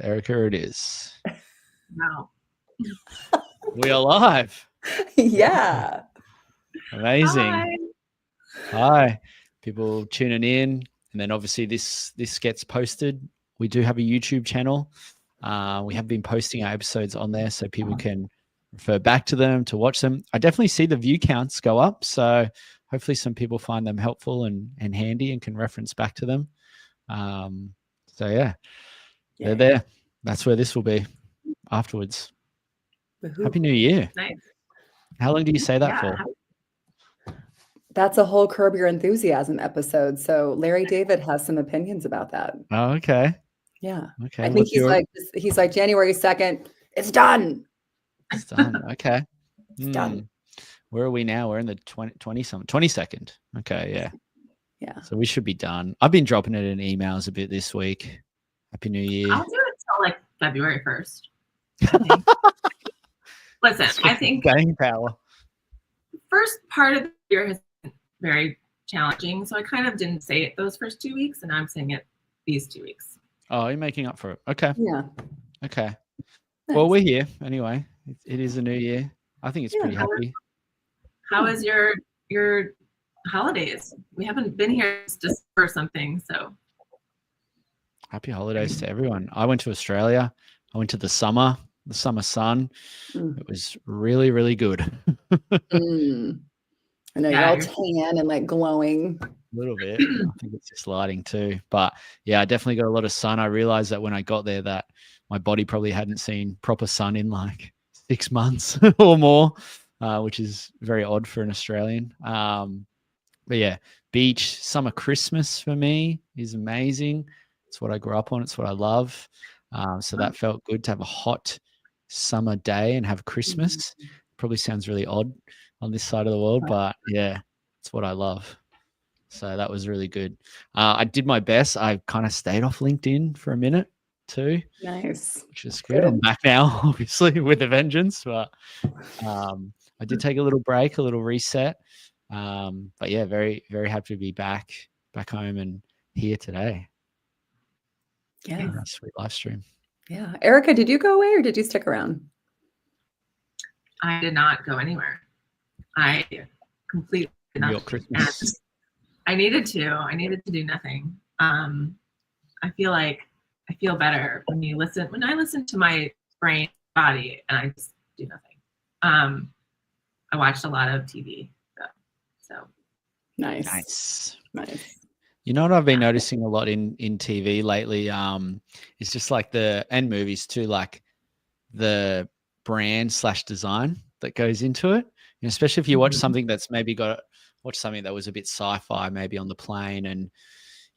Erica, it is. Wow. We are live. Yeah. Amazing. Hi. People tuning in. And then obviously this gets posted. We do have a YouTube channel. We have been posting our episodes on there so people can refer back to them, to watch them. I definitely see the view counts go up. So hopefully some people find them helpful and handy and can reference back to them. So yeah, they're there. That's where this will be afterwards. Woohoo. Happy New Year. Nice. How long do you say that for? That's a whole Curb Your Enthusiasm episode. So Larry David has some opinions about that. Oh, okay. Yeah. Okay. I think he's like January 2nd. It's done. It's done. Okay. It's done. Where are we now? We're in the 22nd. Okay. Yeah. Yeah. So we should be done. I've been dropping it in emails a bit this week. Happy New Year. I'll do it till like February 1st. Listen, I think staying power. First part of the year has been very challenging. So I kind of didn't say it those first 2 weeks, and I'm saying it these 2 weeks. Oh, you're making up for it. Okay. Yeah. Okay. Nice. Well, we're here anyway. It is a new year. I think it's pretty happy. How is your holidays? We haven't been here just for something, so happy holidays to everyone. I went to Australia. I went to the summer sun. It was really, really good. I know you're all tan and like glowing. A little bit. I think it's just lighting too. But yeah, I definitely got a lot of sun. I realized that when I got there that my body probably hadn't seen proper sun in like 6 months or more, which is very odd for an Australian. But yeah, beach, summer Christmas for me is amazing. It's what I grew up on. It's what I love. So that felt good to have a hot summer day and have Christmas. Probably sounds really odd on this side of the world, but yeah, it's what I love. So that was really good. I did my best. I kind of stayed off LinkedIn for a minute too. Nice. Which is good. I'm back now, obviously, with a vengeance, but I did take a little break, a little reset. But yeah, very, very happy to be back home and here today. Yeah. Sweet live stream. Yeah. Erica, did you go away or did you stick around? I did not go anywhere. I completely did not. Christmas. I needed to do nothing. I feel better when I listen to my brain, body, and I just do nothing. I watched a lot of TV. So nice. You know what I've been noticing a lot in TV lately? It's just like and movies too, like the brand / design that goes into it. And especially if you watch something that's maybe watch something that was a bit sci-fi, maybe on the plane, and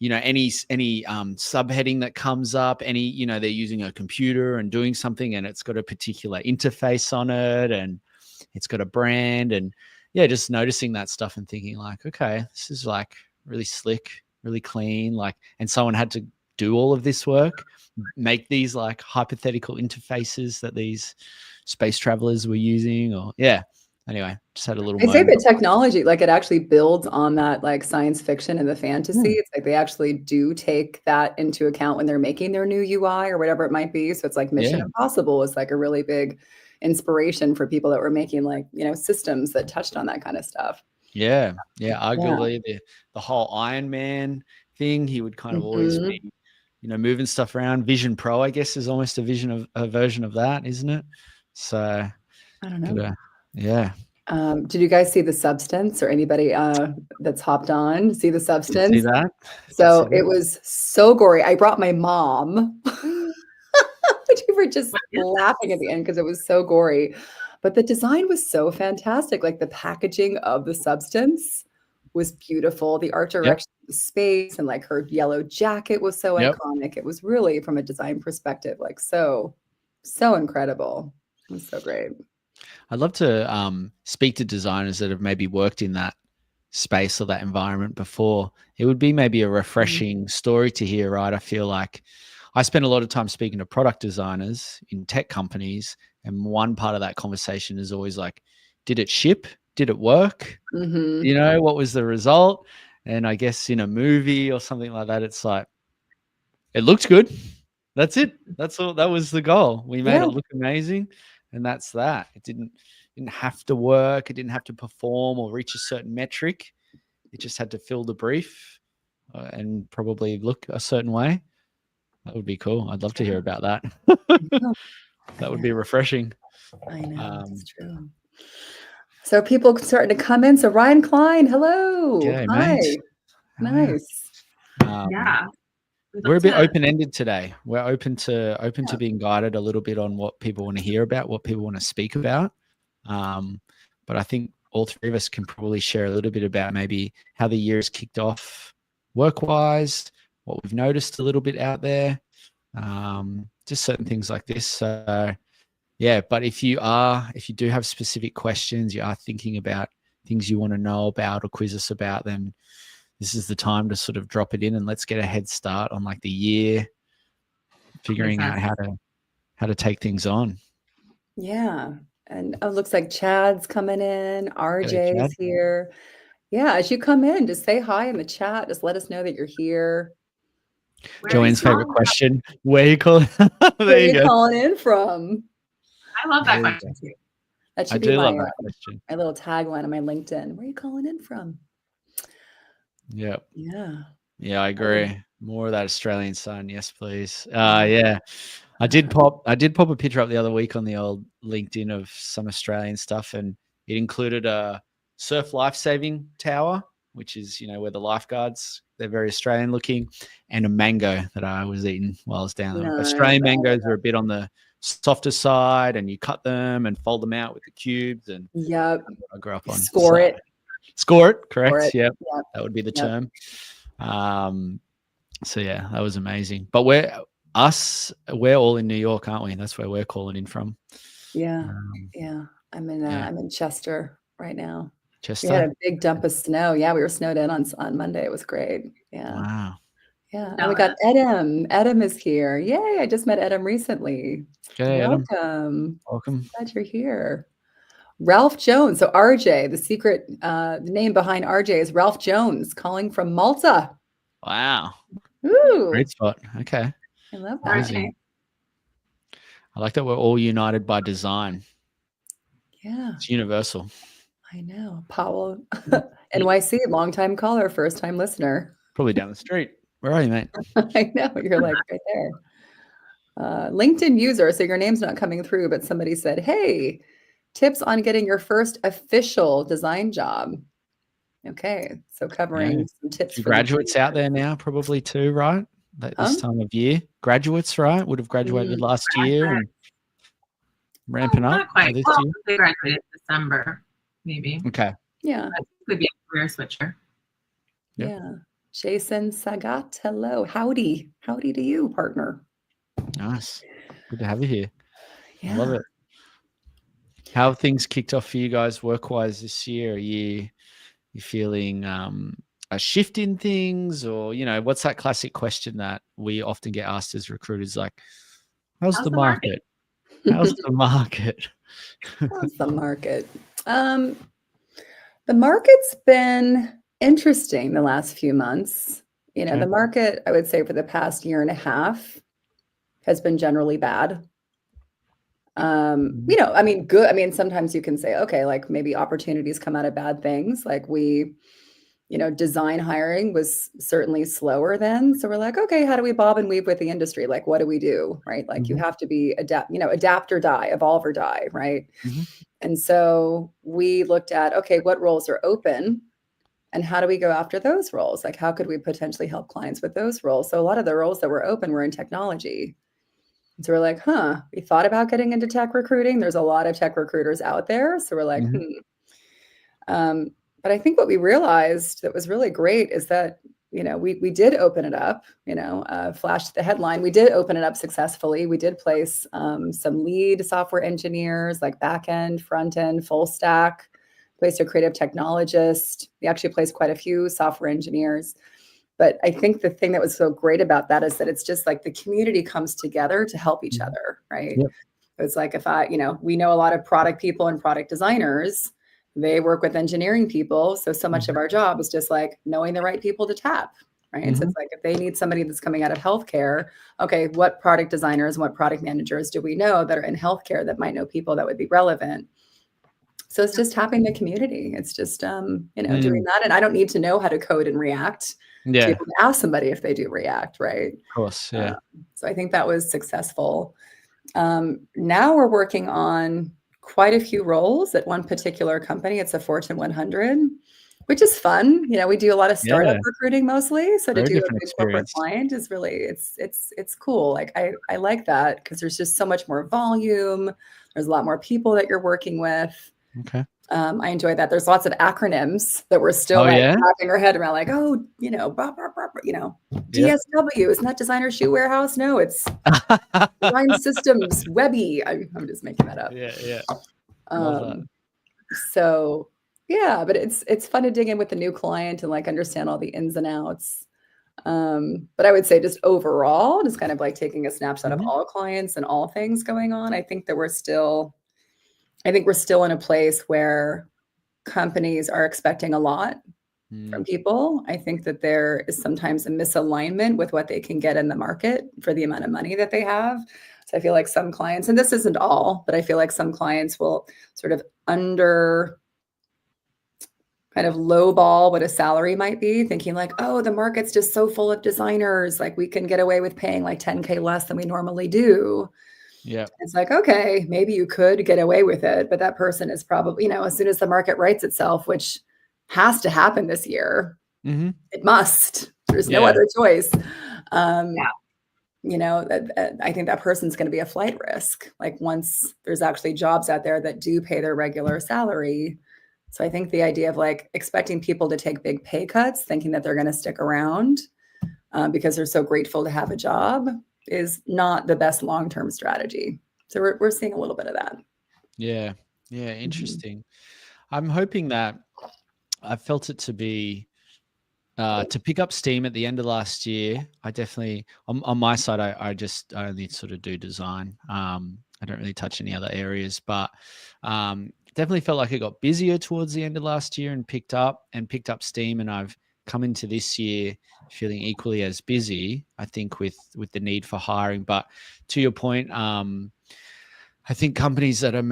you know, any subheading that comes up, they're using a computer and doing something, and it's got a particular interface on it, and it's got a brand, and yeah, just noticing that stuff and thinking like, okay, this is like really slick, really clean, like, and someone had to do all of this work, make these like hypothetical interfaces that these space travelers were using, or anyway, just had a little I say that technology, like it actually builds on that like science fiction and the fantasy. It's like they actually do take that into account when they're making their new UI or whatever it might be. So it's like Mission Impossible is like a really big inspiration for people that were making like, systems that touched on that kind of stuff. Yeah. Arguably the whole Iron Man thing, he would kind of always be, moving stuff around. Vision Pro, I guess, is almost a version of that, isn't it? So I don't know. Yeah. Did you guys see The Substance, or anybody that's hopped on see The Substance? See that? So it was so gory. I brought my mom. We were just laughing at the end because it was so gory. But the design was so fantastic. Like the packaging of The Substance was beautiful. The art direction of the space and like her yellow jacket was so iconic. It was really, from a design perspective, like so incredible. It was so great. I'd love to speak to designers that have maybe worked in that space or that environment before. It would be maybe a refreshing story to hear, right? I feel like I spend a lot of time speaking to product designers in tech companies, and one part of that conversation is always like, did it ship? Did it work? What was the result? And I guess in a movie or something like that, it's like, it looked good. That's it. That's all. That was the goal. We made Yeah. it look amazing, and that's that. It didn't have to work. It didn't have to perform or reach a certain metric. It just had to fill the brief and probably look a certain way. That would be cool. I'd love to hear about that. That would be refreshing. I know, it's true. So people starting to come in. So Ryan Klein, hello. G'day, Hi. mate. Nice. Yeah. We're a bit open-ended today. We're open to being guided a little bit on what people want to hear about, what people want to speak about. But I think all three of us can probably share a little bit about maybe how the year has kicked off work-wise, what we've noticed a little bit out there, just certain things like this. So yeah, but if you do have specific questions, you are thinking about things you want to know about or quiz us about, then this is the time to sort of drop it in and let's get a head start on like the year, figuring out how to take things on. Yeah. And it looks like Chad's coming in. RJ Chad. is here. Yeah, as you come in, just say hi in the chat. Just let us know that you're here. Joanne's favorite question: where you calling? Where are you calling in from? I love that question too. That should be my little tagline on my LinkedIn. Where are you calling in from? Yeah. Yeah. Yeah, I agree. More of that Australian sun, yes, please. Yeah. I did pop a picture up the other week on the old LinkedIn of some Australian stuff, and it included a surf life-saving tower, which is, where the lifeguards, they're very Australian looking, and a mango that I was eating while I was down there. Australian mangoes are a bit on the softer side, and you cut them and fold them out with the cubes, and I grew up on. Score it, correct? Yep. That would be the term. So yeah, that was amazing. But we're all in New York, aren't we? That's where we're calling in from. Yeah. I'm in Chester right now. Chester. We had a big dump of snow. Yeah, we were snowed in on Monday. It was great. Yeah. Wow. Yeah. And we got Edem. Edem is here. Yay. I just met Edem recently. Okay, welcome. Edem. Welcome. Glad you're here. Ralph Jones. So RJ, the secret the name behind RJ is Ralph Jones, calling from Malta. Wow. Ooh. Great spot. Okay. I love that. Amazing. I like that we're all united by design. Yeah. It's universal. I know. Powell, NYC, longtime caller, first time listener. Probably down the street. Where are you, mate? I know. You're like right there. LinkedIn user. So your name's not coming through, but somebody said, hey, tips on getting your first official design job. Okay. So covering some tips for graduates out there now, probably too, right? This time of year. Graduates, right? Would have graduated last year and ramping up. Not quite. They graduated December, maybe. Okay. Yeah. That could be a career switcher. Yep. Yeah. Jason Sagat, hello. Howdy. Howdy to you, partner. Nice. Good to have you here. Yeah. I love it. How have things kicked off for you guys work-wise this year? Are you feeling a shift in things, or what's that classic question that we often get asked as recruiters, like, how's the market? How's the market? How's the market? The market's been interesting the last few months. The market, I would say, for the past year and a half has been generally bad. Good. Sometimes you can say, okay, like maybe opportunities come out of bad things. Like design hiring was certainly slower then. So we're like, okay, how do we bob and weave with the industry? Like, what do we do? Right. Like you have to be adapt or die, evolve or die. Right. And so we looked at, okay, what roles are open and how do we go after those roles? Like, how could we potentially help clients with those roles? So a lot of the roles that were open were in technology. And so we're like, we thought about getting into tech recruiting. There's a lot of tech recruiters out there. So we're like, But I think what we realized that was really great is that, we did open it up, flash the headline. We did open it up successfully. We did place some lead software engineers, like back end, front end, full stack, placed a creative technologist. We actually placed quite a few software engineers. But I think the thing that was so great about that is that it's just like the community comes together to help each other, right? Yep. It's like if we know a lot of product people and product designers. They work with engineering people. So much of our job is just like knowing the right people to tap. right? So it's like, if they need somebody that's coming out of healthcare, okay, what product designers and what product managers do we know that are in healthcare that might know people that would be relevant? So it's just tapping the community. It's just, doing that. And I don't need to know how to code in React to be Yeah, able to ask somebody if they do React, right? of course. Yeah. So I think that was successful. Now we're working on quite a few roles at one particular company. It's a Fortune 100, which is fun. We do a lot of startup recruiting mostly. So to Very do a different big corporate experience. client is really, it's cool. Like I like that because there's just so much more volume. There's a lot more people that you're working with. Okay. I enjoy that. There's lots of acronyms that we're still wrapping our head around, like, DSW, isn't that Designer Shoe Warehouse? No, it's Design Systems Webby. I'm just making that up. Yeah. Love that. So yeah, but it's fun to dig in with the new client and like understand all the ins and outs. But I would say just overall, just kind of like taking a snapshot of all clients and all things going on. I think we're still in a place where companies are expecting a lot from people. I think that there is sometimes a misalignment with what they can get in the market for the amount of money that they have. So I feel like some clients, and this isn't all, but I feel like some clients will sort of kind of lowball what a salary might be, thinking like, oh, the market's just so full of designers, like we can get away with paying like 10K less than we normally do. Yeah. It's like, okay, maybe you could get away with it, but that person is probably, as soon as the market rights itself, which has to happen this year, it must. There's no other choice. I think that person's going to be a flight risk. Like once there's actually jobs out there that do pay their regular salary. So I think the idea of like expecting people to take big pay cuts, thinking that they're going to stick around because they're so grateful to have a job, is not the best long-term strategy. So we're seeing a little bit of that. Yeah. Interesting. I'm hoping that I felt it to be to pick up steam at the end of last year. I definitely on my side, I only sort of do design. I don't really touch any other areas, but definitely felt like it got busier towards the end of last year and picked up steam. And I've come into this year feeling equally as busy, I think, with the need for hiring. But to your point, I think companies that are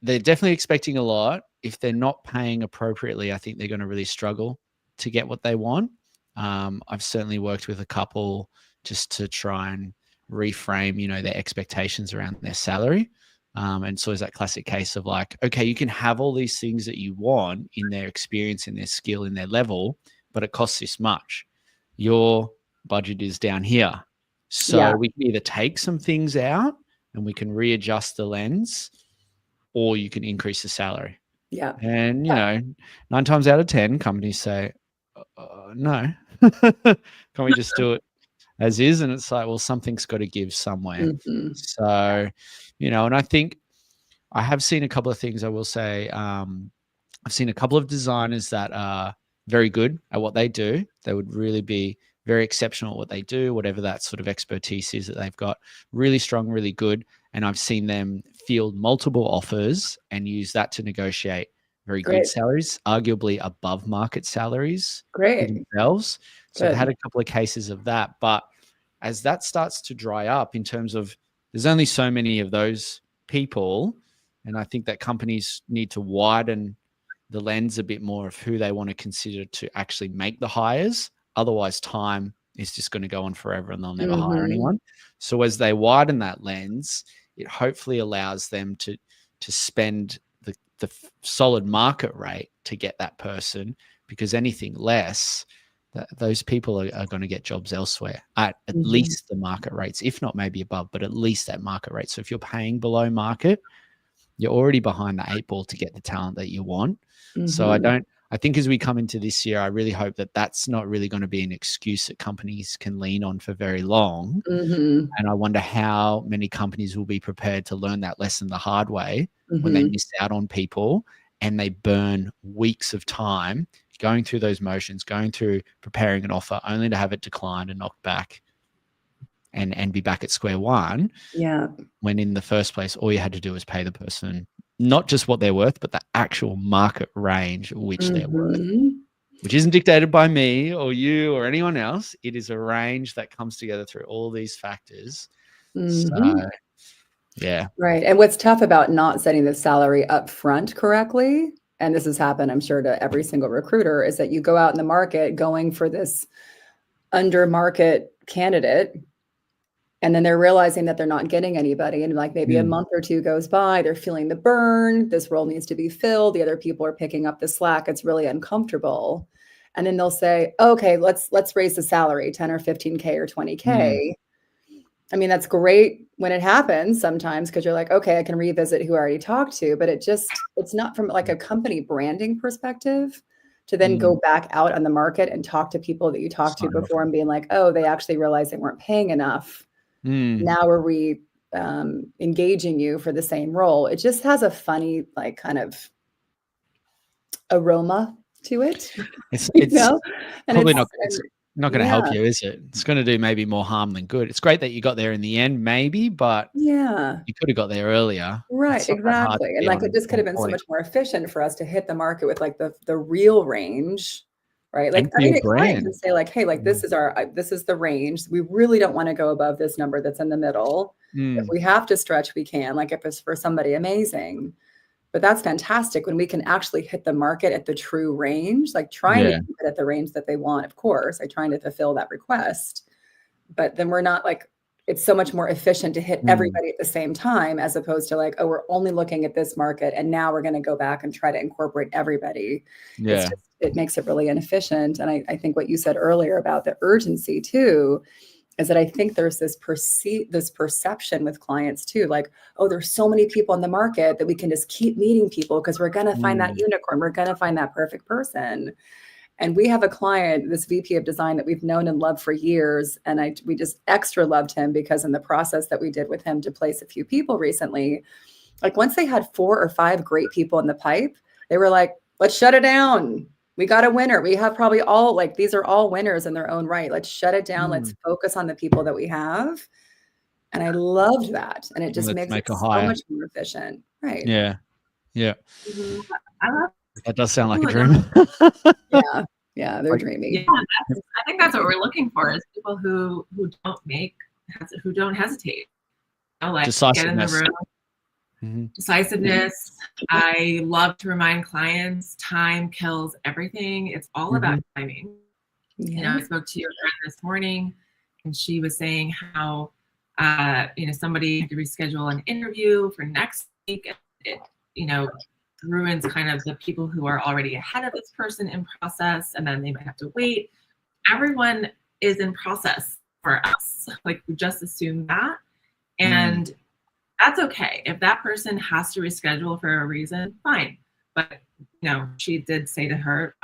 they're definitely expecting a lot. If they're not paying appropriately, I think they're going to really struggle to get what they want. I've certainly worked with a couple just to try and reframe, their expectations around their salary. And so is that classic case of like, okay, you can have all these things that you want in their experience, in their skill, in their level, but it costs this much. Your budget is down here. So we can either take some things out and we can readjust the lens, or you can increase the salary. Yeah. And, 9 times out of 10, companies say, no, can we just do it as is? And it's like, well, something's got to give somewhere. So, and I think I have seen a couple of things. I will say, I've seen a couple of designers that are very good at what they do. They would really be very exceptional at what they do, whatever that sort of expertise is that they've got. Really strong, really good. And I've seen them field multiple offers and use that to negotiate very good salaries, arguably above market salaries for themselves. So I've had a couple of cases of that. But as that starts to dry up in terms of there's only so many of those people, and I think that companies need to widen the lens a bit more of who they want to consider to actually make the hires. Otherwise, time is just going to go on forever and they'll never hire anyone. So as they widen that lens, it hopefully allows them to spend the solid market rate to get that person, because anything less, those people are going to get jobs elsewhere at least the market rates, if not maybe above, but at least that market rate. So if you're paying below market, you're already behind the 8 ball to get the talent that you want. So I think as we come into this year, I really hope that that's not really going to be an excuse that companies can lean on for very long. And I wonder how many companies will be prepared to learn that lesson the hard way when they miss out on people and they burn weeks of time going through those motions, going through preparing an offer only to have it declined and knocked back and be back at square one. Yeah. When in the first place, all you had to do was pay the person not just what they're worth, but the actual market range which they're worth. which isn't dictated by me or you or anyone else. It is a range that comes together through all these factors. So, yeah. Right. And what's tough about not setting the salary up front correctly, and this has happened, I'm sure, to every single recruiter, is that you go out in the market going for this under market candidate, and then they're realizing that they're not getting anybody. And like maybe a month or two goes by, they're feeling the burn. This role needs to be filled. The other people are picking up the slack. It's really uncomfortable. And then they'll say, okay, let's raise the salary 10 or 15K or 20K. I mean, that's great when it happens sometimes, because you're like, okay, I can revisit who I already talked to, but it's not from like a company branding perspective to then go back out on the market and talk to people that you talked to before and being like, oh, they actually realized they weren't paying enough. Now we're engaging you for the same role. It just has a funny, like, kind of aroma to it. It's And probably not going to help you, is it? It's going to do maybe more harm than good. It's great that you got there in the end, maybe, but you could have got there earlier. Right, exactly. And like it just could have been so much more efficient for us to hit the market with like the real range, right? Like I mean, a client can say like, hey, like this is the range. We really don't want to go above this number that's in the middle. If we have to stretch, we can. Like if it's for somebody amazing. But that's fantastic when we can actually hit the market at the true range, like trying to keep it at the range that they want, of course, like trying to fulfill that request. But then we're not like, it's so much more efficient to hit everybody at the same time, as opposed to like, oh, we're only looking at this market and now we're going to go back and try to incorporate everybody. It makes it really inefficient. And I think what you said earlier about the urgency too, is that I think there's this perception with clients too, like, oh, there's so many people in the market that we can just keep meeting people because we're going to find that unicorn. We're going to find that perfect person. And we have a client, this VP of design that we've known and loved for years. And we just extra loved him because in the process that we did with him to place a few people recently, like once they had 4 or 5 great people in the pipe, they were like, let's shut it down. We got a winner. We have probably all, like, these are all winners in their own right. Let's shut it down. Let's focus on the people that we have. And I loved that. And it just makes it so much more efficient. Right. Yeah. Yeah. I love that. Does sound like a dream. Yeah. They're dreamy. Yeah, I think that's what we're looking for, is people who don't hesitate. You know, like get in the room. Decisiveness. I love to remind clients time kills everything. It's all about timing. You know, I spoke to a friend this morning and she was saying how somebody had to reschedule an interview for next week. It ruins kind of the people who are already ahead of this person in process, and then they might have to wait. Everyone is in process for us. Like, we just assume that. And that's okay. If that person has to reschedule for a reason, fine. But she did say to her,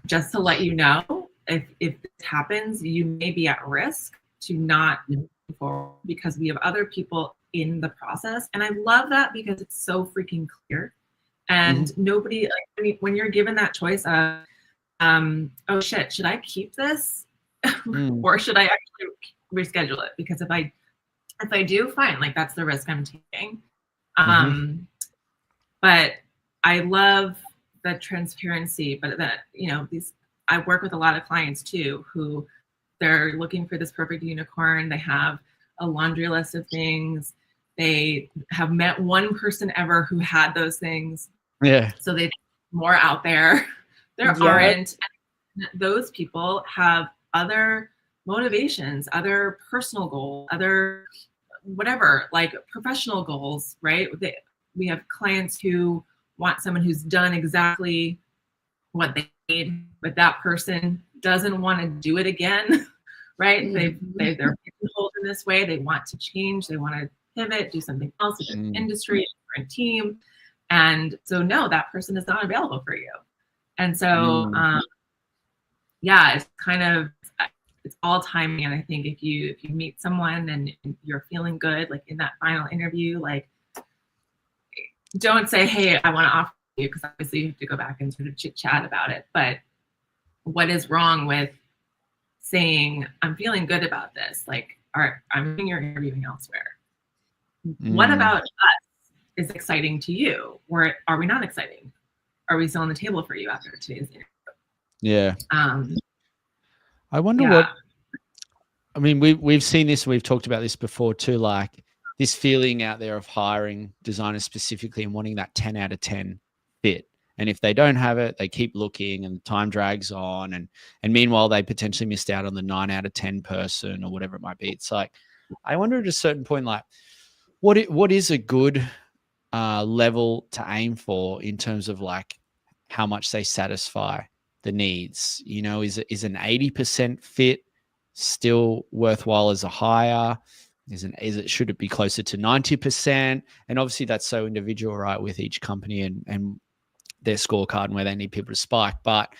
just to let you know, if this happens, you may be at risk to not move forward because we have other people in the process. And I love that because it's so freaking clear. And nobody, like, when you're given that choice of, oh shit, should I keep this or should I actually reschedule it? Because if I do, fine, like that's the risk I'm taking. But I love the transparency, but that, I work with a lot of clients too, who they're looking for this perfect unicorn. They have a laundry list of things. They have met one person ever who had those things. Yeah. So they more out there. There aren't. And those people have other motivations, other personal goals, other whatever, like professional goals, right? We have clients who want someone who's done exactly what they need, but that person doesn't want to do it again, right? They're pigeonholed in this way. They want to change. They want to pivot, do something else, a different industry, a different team. And so, no, that person is not available for you. And so, it's kind of, it's all timing. And I think if you meet someone and you're feeling good, like in that final interview, like, don't say, hey, I want to offer you, because obviously you have to go back and sort of chit chat about it. But what is wrong with saying, I'm feeling good about this? Like, I'm you're interviewing elsewhere. What about us is exciting to you? Or are we not exciting? are we still on the table for you after today's interview? Yeah. I wonder Yeah. I mean, we've seen this, we've talked about this before too, like this feeling out there of hiring designers specifically and wanting that 10 out of 10 fit. And if they don't have it, they keep looking and time drags on. And meanwhile, they potentially missed out on the 9 out of 10 person or whatever it might be. It's like, I wonder at a certain point, like, what is a good level to aim for in terms of like how much they satisfy the needs? You know, is an 80% fit still worthwhile as a hire? Should it be closer to 90%? And obviously that's so individual, right, with each company and their scorecard and where they need people to spike. But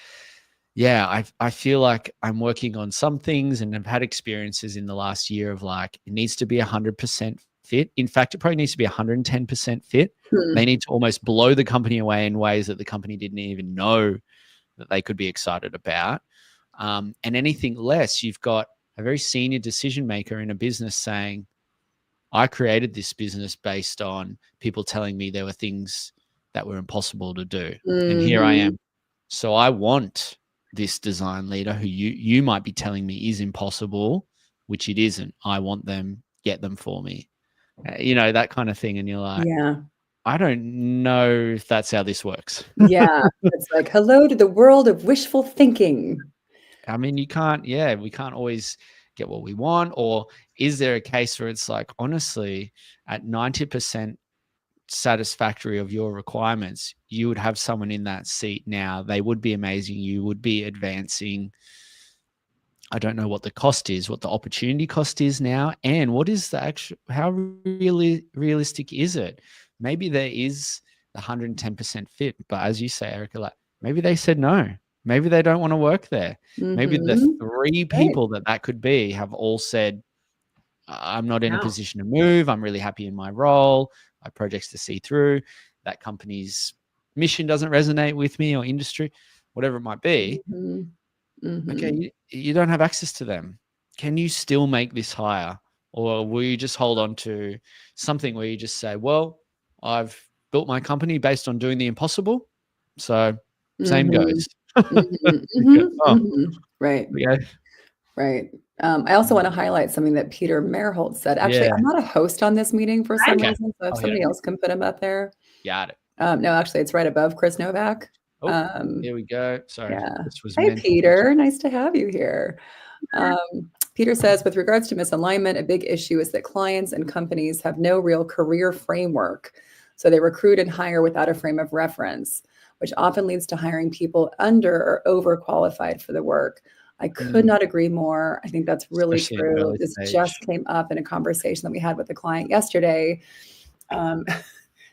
yeah, I feel like I'm working on some things and I've had experiences in the last year of like, it needs to be 100% fit. In fact, it probably needs to be 110% fit. They need to almost blow the company away in ways that the company didn't even know that they could be excited about. And anything less, you've got a very senior decision maker in a business saying, I created this business based on people telling me there were things that were impossible to do. And here I am. So I want this design leader who you might be telling me is impossible, which it isn't. I want them, get them for me. You know, that kind of thing. And you're like, Yeah. I don't know if that's how this works. Yeah. It's like, hello to the world of wishful thinking. I mean, we can't always get what we want. Or is there a case where it's like, honestly, at 90% satisfactory of your requirements, you would have someone in that seat now. They would be amazing. You would be advancing. I don't know what the cost is, what the opportunity cost is now, and what is the actual, how realistic is it? Maybe there is the 110% fit, but as you say, Erica, like maybe they said no. Maybe they don't want to work there. Maybe the 3 people that could be have all said, I'm not in a position to move. I'm really happy in my role. My projects to see through. That company's mission doesn't resonate with me, or industry, whatever it might be. Okay, you don't have access to them. Can you still make this hire? Or will you just hold on to something where you just say, well, I've built my company based on doing the impossible. So same goes. Right. Yeah. Right. I also want to highlight something that Peter Merholt said. Actually, I'm not a host on this meeting for some reason, so if somebody else can put him up there. Got it. No, actually, it's right above Chris Novak. Here we go. Sorry. Yeah. This was Hey, Peter. Nice to have you here. Peter says, with regards to misalignment, a big issue is that clients and companies have no real career framework. So they recruit and hire without a frame of reference, which often leads to hiring people under or overqualified for the work. I could not agree more. I think that's really true. This just came up in a conversation that we had with a client yesterday.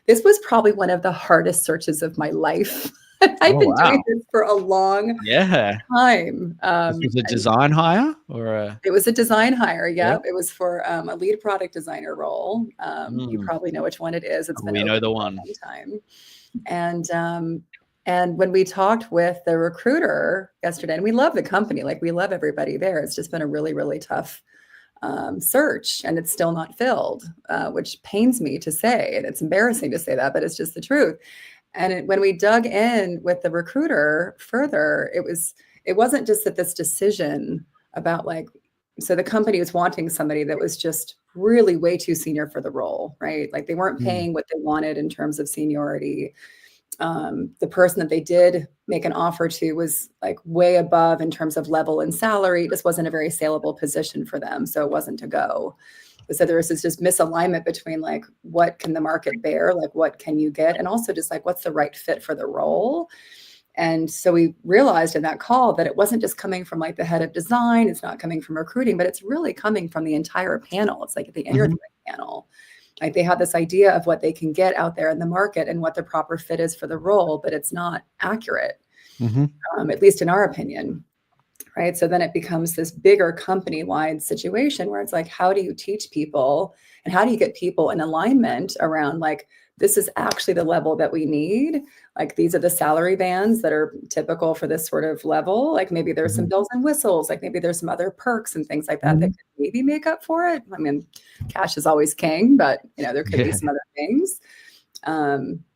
This was probably one of the hardest searches of my life. I've been doing this for a long time. Was it a design hire or it was a design hire. Yep. It was for a lead product designer role. You probably know which one it is. It's been we know the one time. And when we talked with the recruiter yesterday, and we love the company, like we love everybody there. It's just been a really, really tough search, and it's still not filled, which pains me to say. And it's embarrassing to say that, but it's just the truth. And when we dug in with the recruiter further, it wasn't just that this decision about so the company was wanting somebody that was just really way too senior for the role, right? Like they weren't paying what they wanted in terms of seniority. The person that they did make an offer to was like way above in terms of level and salary. This wasn't a very saleable position for them, so it wasn't to go. So there was this just misalignment between like what can the market bear, like what can you get, and also just like what's the right fit for the role. And so we realized in that call that it wasn't just coming from like the head of design, it's not coming from recruiting, but it's really coming from the entire panel. It's like the interviewing panel. Like they have this idea of what they can get out there in the market and what the proper fit is for the role, but it's not accurate, at least in our opinion. Right. So then it becomes this bigger company-wide situation where it's like, how do you teach people and how do you get people in alignment around like, this is actually the level that we need. Like these are the salary bands that are typical for this sort of level. Like maybe there's some bells and whistles, like maybe there's some other perks and things like that that could maybe make up for it. I mean, cash is always king, but there could be some other things.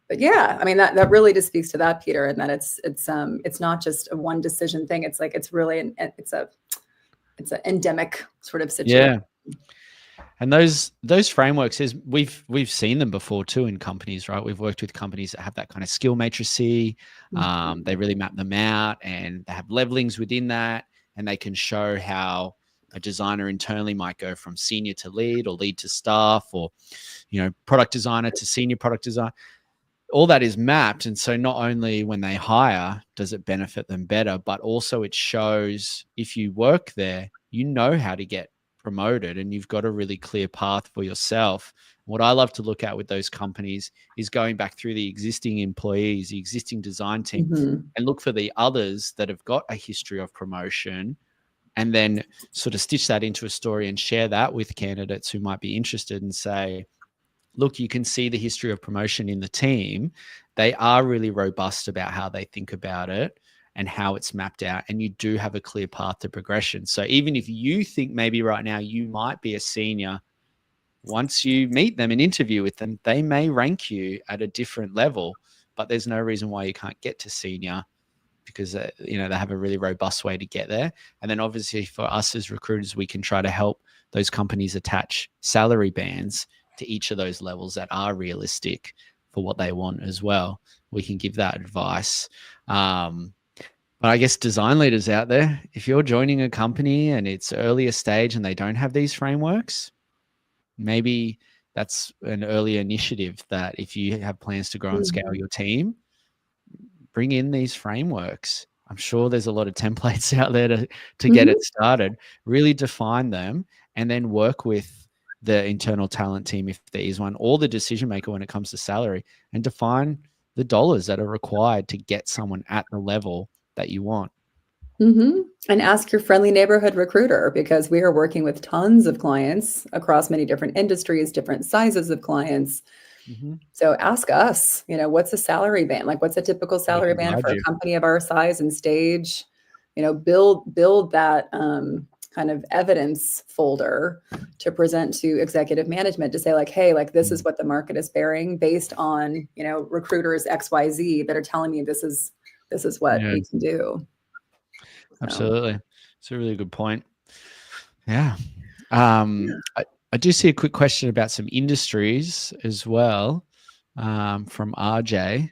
But yeah, I mean, that really just speaks to that, Peter, and that it's not just a one decision thing. It's like, it's really it's an endemic sort of situation. Yeah. And those frameworks is we've seen them before too in companies, right? We've worked with companies that have that kind of skill matricy. They really map them out, and they have levelings within that, and they can show how a designer internally might go from senior to lead, or lead to staff, or product designer to senior product designer. All that is mapped, and so not only when they hire does it benefit them better, but also it shows if you work there, you know how to get promoted, and you've got a really clear path for yourself. What I love to look at with those companies is going back through the existing employees, the existing design team, and look for the others that have got a history of promotion, and then sort of stitch that into a story and share that with candidates who might be interested, and say, look, you can see the history of promotion in the team. They are really robust about how they think about it and how it's mapped out. And you do have a clear path to progression. So even if you think maybe right now you might be a senior, once you meet them and interview with them, they may rank you at a different level, but there's no reason why you can't get to senior, because they have a really robust way to get there. And then obviously for us as recruiters, we can try to help those companies attach salary bands to each of those levels that are realistic for what they want as well. We can give that advice. But I guess design leaders out there, if you're joining a company and it's earlier stage and they don't have these frameworks, maybe that's an early initiative that if you have plans to grow and scale your team, bring in these frameworks. I'm sure there's a lot of templates out there to get it started. Really define them, and then work with the internal talent team, if there is one, or the decision maker when it comes to salary, and define the dollars that are required to get someone at the level that you want. And ask your friendly neighborhood recruiter, because we are working with tons of clients across many different industries, different sizes of clients. So ask us, what's a salary band? Like, what's a typical salary band for a company of our size and stage? Build that kind of evidence folder to present to executive management, to say like, hey, like, this is what the market is bearing based on, recruiters XYZ that are telling me this is what we can do. Absolutely. It's a really good point. Yeah. I do see a quick question about some industries as well, from RJ.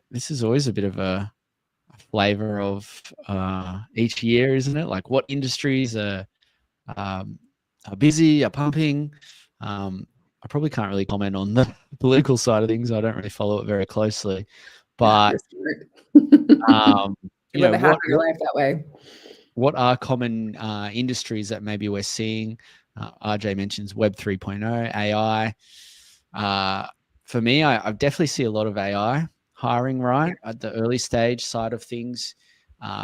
This is always a bit of a flavor of each year, isn't it? Like, what industries are busy, are pumping? I probably can't really comment on the political side of things. I don't really follow it very closely, but you live a happier life that way. What are common industries that maybe we're seeing? RJ mentions Web 3.0, AI. For me, I definitely see a lot of AI hiring, right? At the early stage side of things,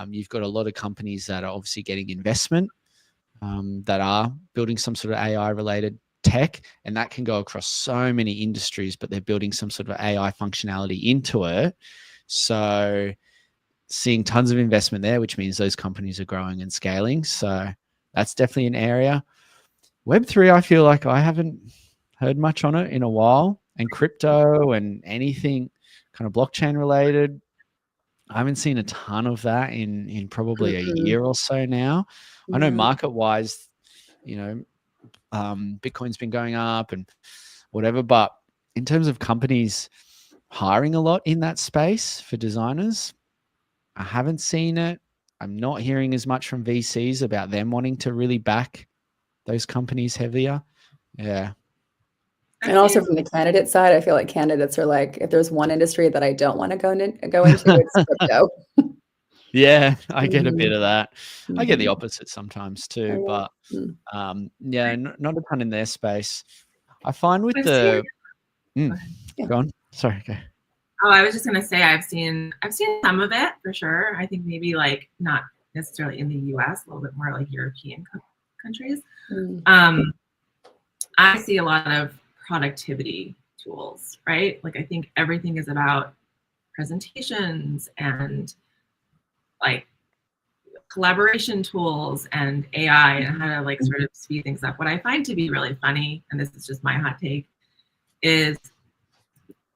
you've got a lot of companies that are obviously getting investment, that are building some sort of AI related tech, and that can go across so many industries, but they're building some sort of AI functionality into it. So seeing tons of investment there, which means those companies are growing and scaling. So that's definitely an area. Web3, I feel like I haven't heard much on it in a while, and crypto and anything kind of blockchain related, I haven't seen a ton of that in probably a year or so now. I know market wise, Bitcoin's been going up and whatever, but in terms of companies hiring a lot in that space for designers, I haven't seen it. I'm not hearing as much from VCs about them wanting to really back those companies heavier. Yeah. And also from the candidate side, I feel like candidates are like, if there's one industry that I don't want to go into, it's crypto. Yeah, I get a bit of that. I get the opposite sometimes too, but yeah, not a ton in their space. I find with go on. Sorry, go. Oh, I was just gonna say I've seen some of it for sure. I think maybe like not necessarily in the US, a little bit more like European countries. I see a lot of productivity tools, right? Like, I think everything is about presentations and like collaboration tools and AI and how to like sort of speed things up. What I find to be really funny, and this is just my hot take, is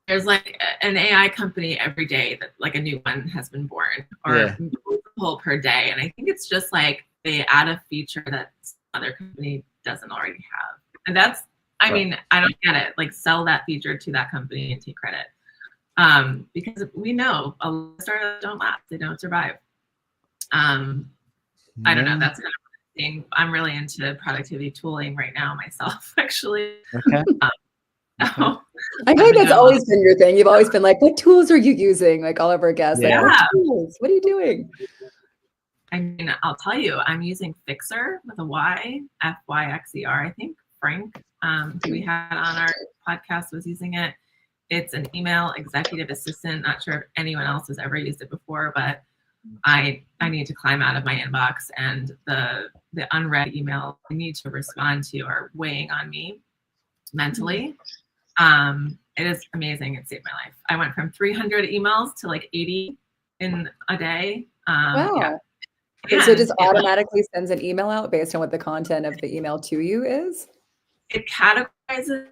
there's like an AI company every day that like a new one has been born, or multiple per day. And I think it's just like they add a feature that some other company doesn't already have. And that's, I mean, I don't get it. Like sell that feature to that company and take credit. Because we know a lot of startups don't last, they don't survive. I don't know. That's kind of the thing. I'm really into productivity tooling right now myself, actually. Okay. I think that's always been your thing. You've always been like, what tools are you using? Like all of our guests, like, what tools? What are you doing? I mean, I'll tell you, I'm using Fixer with a Y, Fyxer. I think Frank, who we had on our podcast, was using it. It's an email executive assistant. Not sure if anyone else has ever used it before, but I need to climb out of my inbox, and the unread email I need to respond to are weighing on me mentally. It is amazing. It saved my life. I went from 300 emails to like 80 in a day. Wow. Yeah. So it just automatically sends an email out based on what the content of the email to you is? It categorizes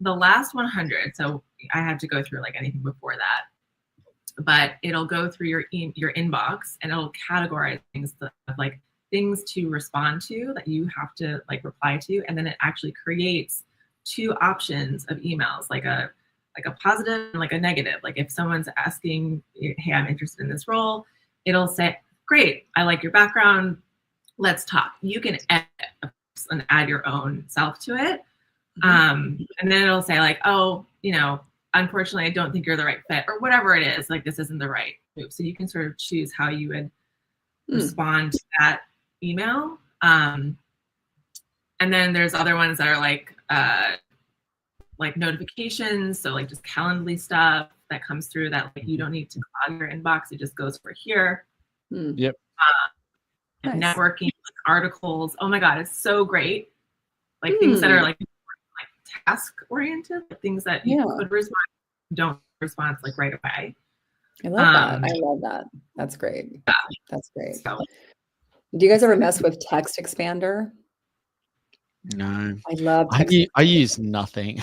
the last 100. So I had to go through like anything before that. But it'll go through your inbox, and it'll categorize things like things to respond to that you have to like reply to. And then it actually creates 2 options of emails, like a positive and like a negative. Like if someone's asking, hey, I'm interested in this role, it'll say, great, I like your background, let's talk. You can edit and add your own self to it. And then it'll say like, oh, you know, unfortunately, I don't think you're the right fit, or whatever it is, like this isn't the right move. So you can sort of choose how you would respond to that email. And then there's other ones that are like notifications. So like just Calendly stuff that comes through that like you don't need to clog your inbox. It just goes for here. Yep. Nice. Networking, like articles. Oh my God, it's so great. Like things that are like task oriented, like things that you could respond, don't respond like right away. I love that. I love that. That's great. Yeah. That's great. So, do you guys ever mess with Text Expander? No. I love I use nothing.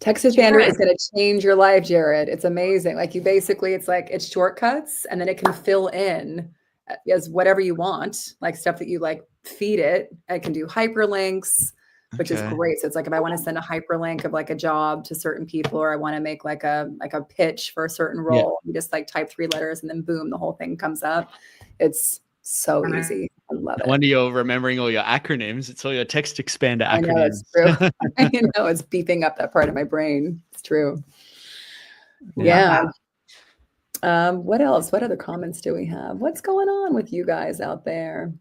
Text Expander is going to change your life, Jared. It's amazing. Like you basically, it's shortcuts, and then it can fill in as whatever you want, like stuff that you like feed it. It can do hyperlinks, which is great. So it's like if I want to send a hyperlink of like a job to certain people, or I want to make like a pitch for a certain role, you just like type 3 letters and then boom, the whole thing comes up. It's so easy. I love it. No wonder you're remembering all your acronyms. It's all your Text Expander acronyms. I know, it's true. You know, it's beeping up that part of my brain. It's true. Yeah. What else? What other comments do we have? What's going on with you guys out there?